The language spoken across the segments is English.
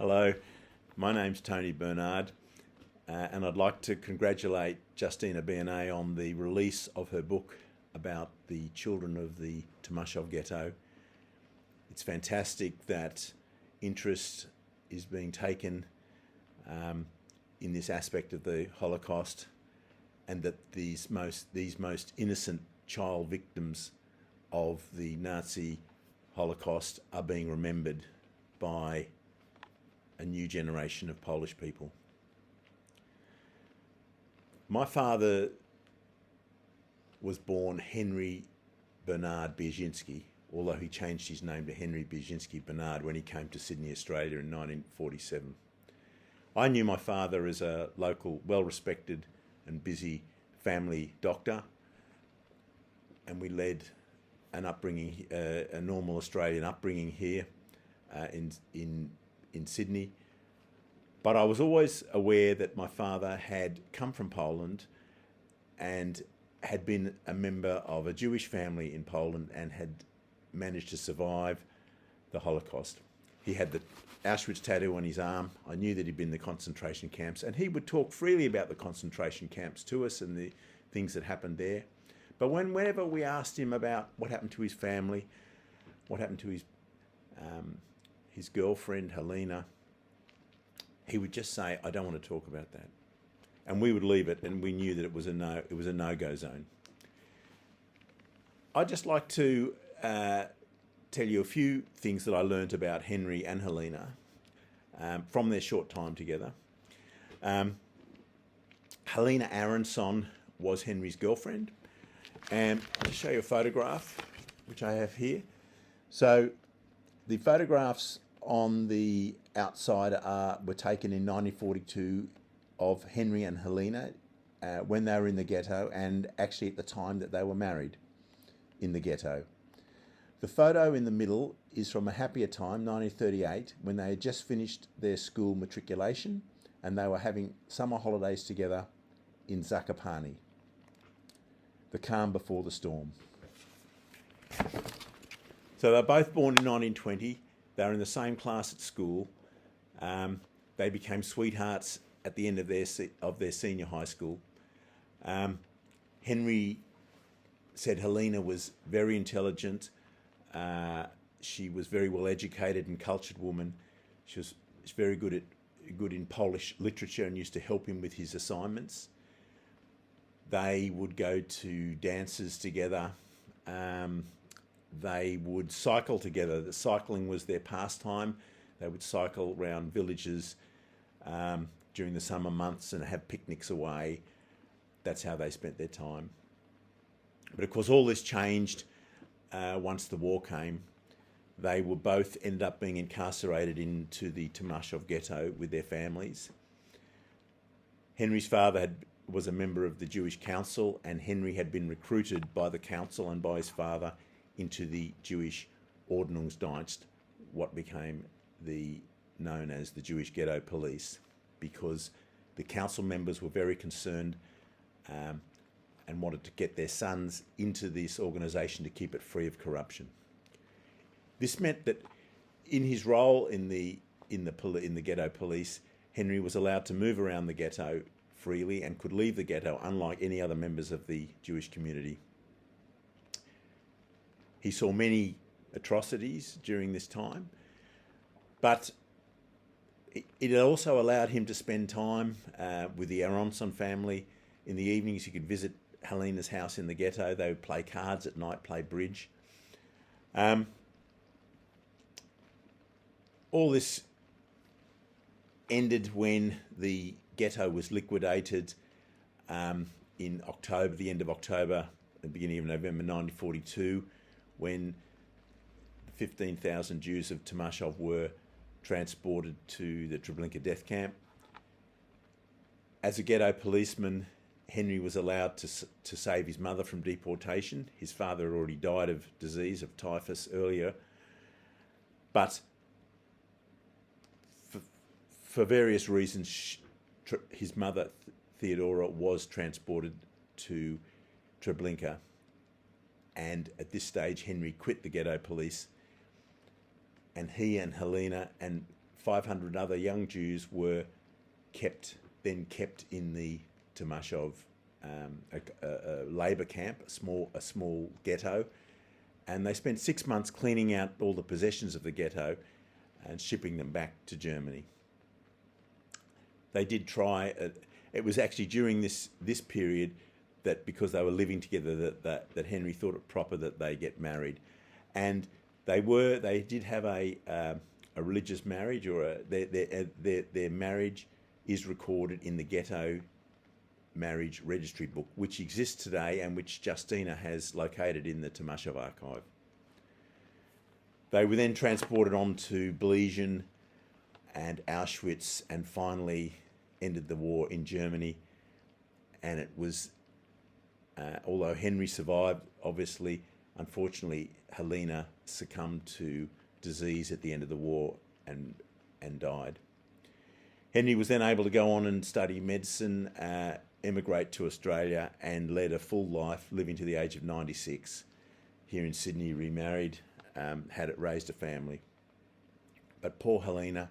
Hello, my name's Tony Bernard, and I'd like to congratulate Justina B&A on the release of her book about the children of the Tomaszów Ghetto. It's fantastic that interest is being taken in this aspect of the Holocaust, and that these most innocent child victims of the Nazi Holocaust are being remembered by a new generation of Polish people. My father was born Henry Bernard Bierzyński, although he changed his name to Henry Bierzyński Bernard when he came to Sydney, Australia in 1947. I knew my father as a local, well-respected and busy family doctor, and we led an upbringing, a normal Australian upbringing here in Sydney. But I was always aware that my father had come from Poland and had been a member of a Jewish family in Poland and had managed to survive the Holocaust. He had the Auschwitz tattoo on his arm. I knew that he'd been in the concentration camps, and he would talk freely about the concentration camps to us and the things that happened there. But whenever we asked him about what happened to his family, what happened to his girlfriend Helena, he would just say, "I don't want to talk about that," and we would leave it, and we knew that it was a no-go zone. I'd just like to tell you a few things that I learnt about Henry and Helena from their short time together. Helena Aronson was Henry's girlfriend, and I'll just show you a photograph which I have here. So the photographs on the outside were taken in 1942 of Henry and Helena when they were in the ghetto, and actually at the time that they were married in the ghetto. The photo in the middle is from a happier time, 1938, when they had just finished their school matriculation and they were having summer holidays together in Zakopane. The calm before the storm. So they're both born in 1920. They were in the same class at school. They became sweethearts at the end of their senior high school. Henry said Helena was very intelligent. She was very well educated and cultured woman. She was very good in Polish literature and used to help him with his assignments. They would go to dances together. They would cycle together. The cycling was their pastime. They would cycle around villages during the summer months and have picnics away. That's how they spent their time. But of course, all this changed once the war came. They were both ended up being incarcerated into the Tomaszów Ghetto with their families. Henry's father was a member of the Jewish Council, and Henry had been recruited by the council and by his father into the Jewish Ordnungsdienst, what became known as the Jewish Ghetto Police, because the council members were very concerned and wanted to get their sons into this organisation to keep it free of corruption. This meant that in his role in the Ghetto Police, Henry was allowed to move around the ghetto freely and could leave the ghetto, unlike any other members of the Jewish community. He saw many atrocities during this time, but it also allowed him to spend time with the Aronson family. In the evenings, he could visit Helena's house in the ghetto. They would play cards at night, play bridge. All this ended when the ghetto was liquidated in October, the end of October, the beginning of November 1942, when 15,000 Jews of Tomaszów were transported to the Treblinka death camp. As a ghetto policeman, Henry was allowed to save his mother from deportation. His father had already died of disease, of typhus, earlier. But for various reasons, his mother, Theodora, was transported to Treblinka. And at this stage, Henry quit the ghetto police, and he and Helena and 500 other young Jews were kept in the Tomaszów, a labour camp, a small ghetto, and they spent 6 months cleaning out all the possessions of the ghetto and shipping them back to Germany. They did try. It was actually during this period that, because they were living together, that Henry thought it proper that they get married, and they did have a religious marriage, or their marriage is recorded in the ghetto marriage registry book, which exists today and which Justina has located in the Tomaszow archive. They were then transported on to Blegian and Auschwitz, and finally ended the war in Germany. And it was, although Henry survived, obviously, unfortunately, Helena succumbed to disease at the end of the war and died. Henry was then able to go on and study medicine, emigrate to Australia, and led a full life, living to the age of 96. Here in Sydney, remarried, raised a family. But poor Helena,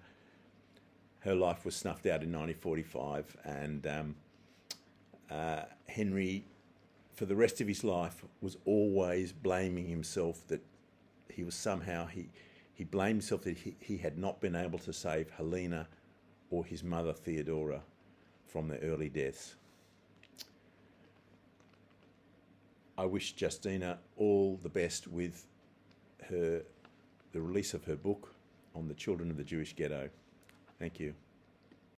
her life was snuffed out in 1945, and Henry, for the rest of his life, was always blaming himself that he was somehow, he blamed himself that he had not been able to save Helena or his mother Theodora from their early deaths. I wish Justina all the best with the release of her book on the children of the Jewish ghetto. Thank you.